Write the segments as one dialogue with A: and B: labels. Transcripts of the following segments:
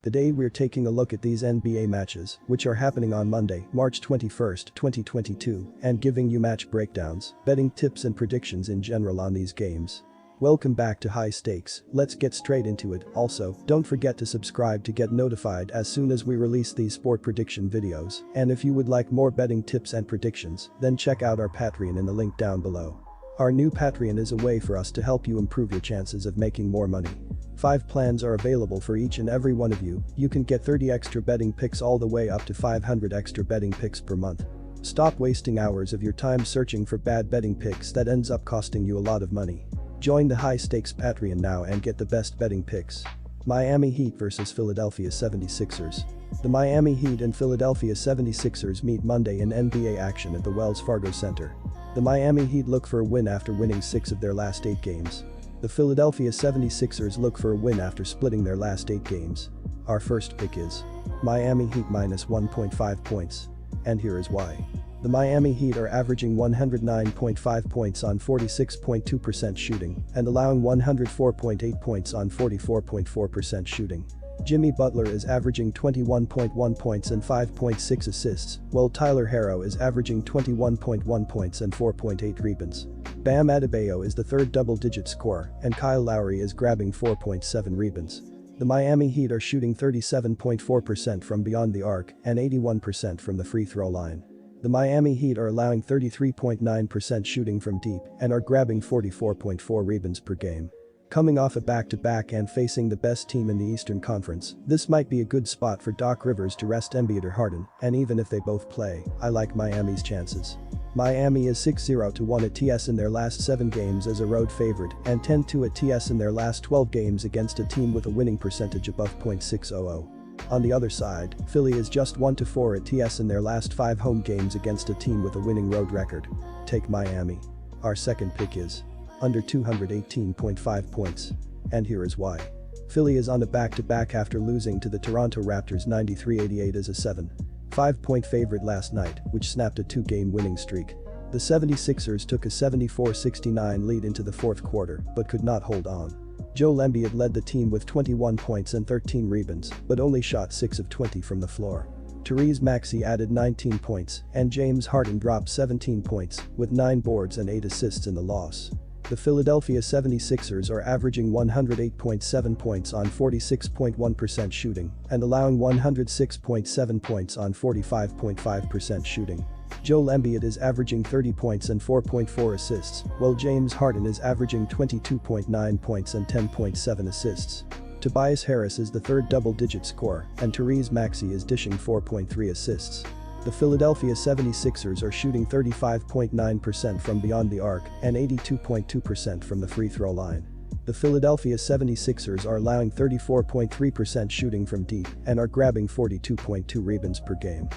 A: Today we're taking a look at these NBA matches, which are happening on Monday, March 21st, 2022, and giving you match breakdowns, betting tips and predictions in general on these games. Welcome back to High Stakes, let's get straight into it. Also, don't forget to subscribe to get notified as soon as we release these sport prediction videos, and if you would like more betting tips and predictions, then check out our Patreon in the link down below. Our new Patreon is a way for us to help you improve your chances of making more money. 5 plans are available for each and every one of you. You can get 30 extra betting picks all the way up to 500 extra betting picks per month. Stop wasting hours of your time searching for bad betting picks that ends up costing you a lot of money. Join the High Stakes Patreon now and get the best betting picks. Miami Heat vs Philadelphia 76ers. The Miami Heat and Philadelphia 76ers meet Monday in NBA action at the Wells Fargo Center. The Miami Heat look for a win after winning 6 of their last 8 games. The Philadelphia 76ers look for a win after splitting their last 8 games. Our first pick is Miami Heat minus 1.5 points. And here is why. The Miami Heat are averaging 109.5 points on 46.2% shooting and allowing 104.8 points on 44.4% shooting. Jimmy Butler is averaging 21.1 points and 5.6 assists, while Tyler Herro is averaging 21.1 points and 4.8 rebounds. Bam Adebayo is the third double-digit scorer, and Kyle Lowry is grabbing 4.7 rebounds. The Miami Heat are shooting 37.4% from beyond the arc and 81% from the free throw line. The Miami Heat are allowing 33.9% shooting from deep and are grabbing 44.4 rebounds per game. Coming off a back-to-back and facing the best team in the Eastern Conference, this might be a good spot for Doc Rivers to rest Embiid or Harden, and even if they both play, I like Miami's chances. Miami is 6-0-1 at TS in their last 7 games as a road favorite and 10-2 at TS in their last 12 games against a team with a winning percentage above .600. On the other side, Philly is just 1-4 at TS in their last 5 home games against a team with a winning road record. Take Miami. Our second pick is under 218.5 points. And here is why. Philly is on a back-to-back after losing to the Toronto Raptors 93-88 as a 7.5-point favorite last night, which snapped a 2-game winning streak. The 76ers took a 74-69 lead into the fourth quarter but could not hold on. Joel Embiid led the team with 21 points and 13 rebounds, but only shot 6 of 20 from the floor. Therese Maxey added 19 points, and James Harden dropped 17 points, with 9 boards and 8 assists in the loss. The Philadelphia 76ers are averaging 108.7 points on 46.1% shooting and allowing 106.7 points on 45.5% shooting. Joel Embiid is averaging 30 points and 4.4 assists, while James Harden is averaging 22.9 points and 10.7 assists. Tobias Harris is the third double-digit scorer, and Therese Maxey is dishing 4.3 assists. The Philadelphia 76ers are shooting 35.9% from beyond the arc and 82.2% from the free throw line. The Philadelphia 76ers are allowing 34.3% shooting from deep and are grabbing 42.2 rebounds per game.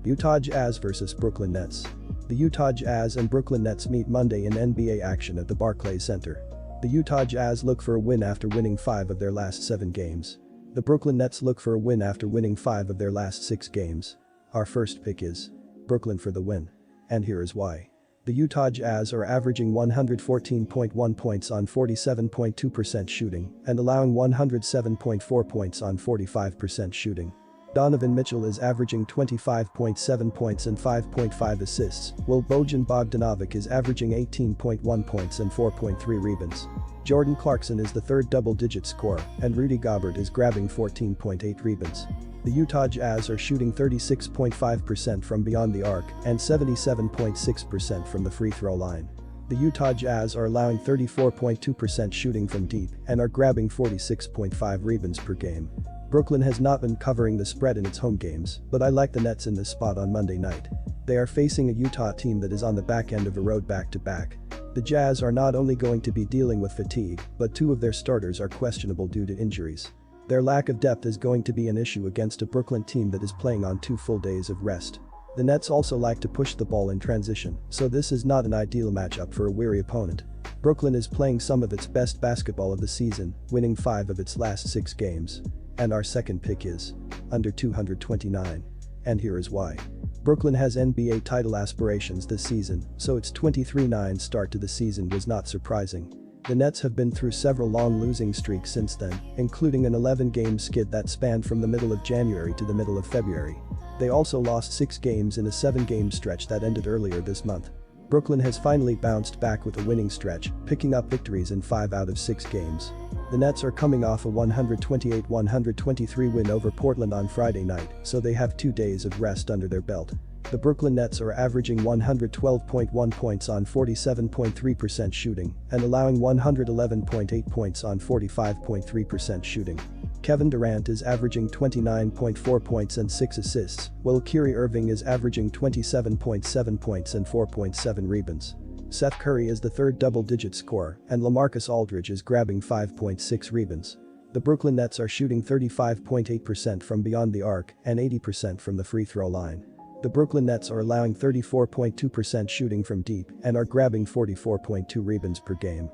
A: Utah Jazz vs Brooklyn Nets. The Utah Jazz and Brooklyn Nets meet Monday in NBA action at the Barclays Center. The Utah Jazz look for a win after winning 5 of their last 7 games. The Brooklyn Nets look for a win after winning 5 of their last 6 games. Our first pick is Brooklyn for the win. And here is why. The Utah Jazz are averaging 114.1 points on 47.2% shooting and allowing 107.4 points on 45% shooting. Donovan Mitchell is averaging 25.7 points and 5.5 assists, while Bojan Bogdanovic is averaging 18.1 points and 4.3 rebounds. Jordan Clarkson is the third double-digit scorer, and Rudy Gobert is grabbing 14.8 rebounds. The Utah Jazz are shooting 36.5% from beyond the arc and 77.6% from the free throw line. The Utah Jazz are allowing 34.2% shooting from deep and are grabbing 46.5 rebounds per game. Brooklyn has not been covering the spread in its home games, but I like the Nets in this spot on Monday night. They are facing a Utah team that is on the back end of a road back-to-back. The Jazz are not only going to be dealing with fatigue, but 2 of their starters are questionable due to injuries. Their lack of depth is going to be an issue against a Brooklyn team that is playing on 2 full days of rest. The Nets also like to push the ball in transition, so this is not an ideal matchup for a weary opponent. Brooklyn is playing some of its best basketball of the season, winning 5 of its last 6 games. And our second pick is under 229. And here is why. Brooklyn has NBA title aspirations this season, so its 23-9 start to the season was not surprising. The Nets have been through several long losing streaks since then, including an 11-game skid that spanned from the middle of January to the middle of February. They also lost 6 games in a 7-game stretch that ended earlier this month. Brooklyn has finally bounced back with a winning stretch, picking up victories in 5 out of 6 games. The Nets are coming off a 128-123 win over Portland on Friday night, so they have 2 days of rest under their belt. The Brooklyn Nets are averaging 112.1 points on 47.3% shooting and allowing 111.8 points on 45.3% shooting. Kevin Durant is averaging 29.4 points and 6 assists, while Kyrie Irving is averaging 27.7 points and 4.7 rebounds. Seth Curry is the third double-digit scorer, and LaMarcus Aldridge is grabbing 5.6 rebounds. The Brooklyn Nets are shooting 35.8% from beyond the arc and 80% from the free throw line. The Brooklyn Nets are allowing 34.2% shooting from deep and are grabbing 44.2 rebounds per game.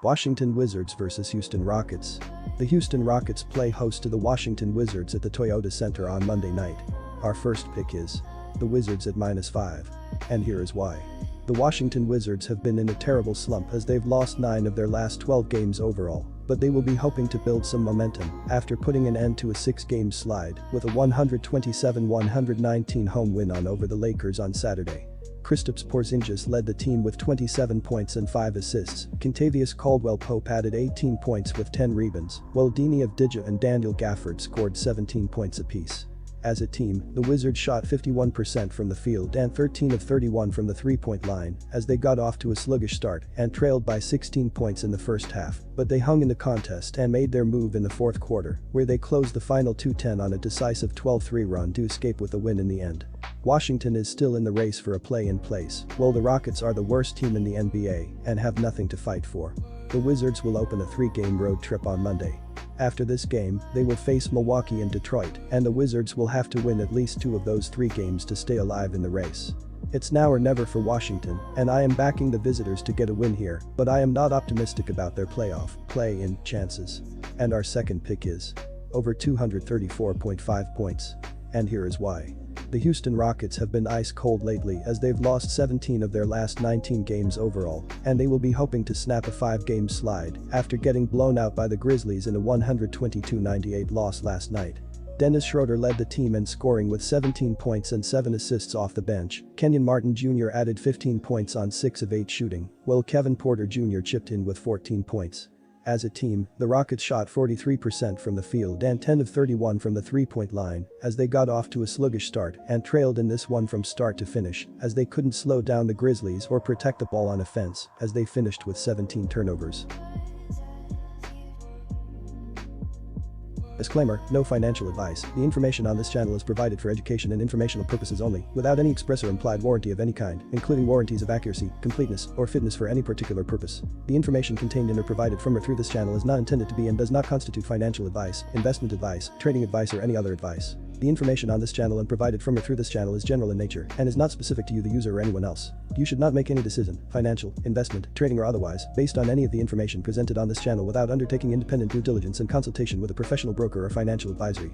A: Washington Wizards vs Houston Rockets. The Houston Rockets play host to the Washington Wizards at the Toyota Center on Monday night. Our first pick is the Wizards at -5. And here is why. The Washington Wizards have been in a terrible slump as they've lost 9 of their last 12 games overall, but they will be hoping to build some momentum after putting an end to a 6-game slide with a 127-119 home win over the Lakers on Saturday. Kristaps Porzingis led the team with 27 points and 5 assists. Kentavious Caldwell-Pope added 18 points with 10 rebounds, while Deni Avdija and Daniel Gafford scored 17 points apiece. As a team, the Wizards shot 51% from the field and 13 of 31 from the three-point line as they got off to a sluggish start and trailed by 16 points in the first half, but they hung in the contest and made their move in the fourth quarter, where they closed the final 2-10 on a decisive 12-3 run to escape with a win in the end. Washington is still in the race for a play-in place, while the Rockets are the worst team in the NBA and have nothing to fight for. The Wizards will open a 3-game road trip on Monday. After this game, they will face Milwaukee and Detroit, and the Wizards will have to win at least 2 of those 3 games to stay alive in the race. It's now or never for Washington, and I am backing the visitors to get a win here, but I am not optimistic about their play-in chances. And our second pick is over 234.5 points. And here is why. The Houston Rockets have been ice cold lately as they've lost 17 of their last 19 games overall, and they will be hoping to snap a 5-game slide after getting blown out by the Grizzlies in a 122-98 loss last night. Dennis Schroeder led the team in scoring with 17 points and 7 assists off the bench. Kenyon Martin Jr. added 15 points on 6 of 8 shooting, while Kevin Porter Jr. chipped in with 14 points. As a team, the Rockets shot 43% from the field and 10 of 31 from the three-point line as they got off to a sluggish start and trailed in this one from start to finish as they couldn't slow down the Grizzlies or protect the ball on offense as they finished with 17 turnovers. Disclaimer, no financial advice. The information on this channel is provided for education and informational purposes only, without any express or implied warranty of any kind, including warranties of accuracy, completeness, or fitness for any particular purpose. The information contained in or provided from or through this channel is not intended to be and does not constitute financial advice, investment advice, trading advice, or any other advice. The information on this channel and provided from or through this channel is general in nature and is not specific to you, the user, or anyone else. You should not make any decision, financial, investment, trading, or otherwise, based on any of the information presented on this channel without undertaking independent due diligence and consultation with a professional broker or financial advisory.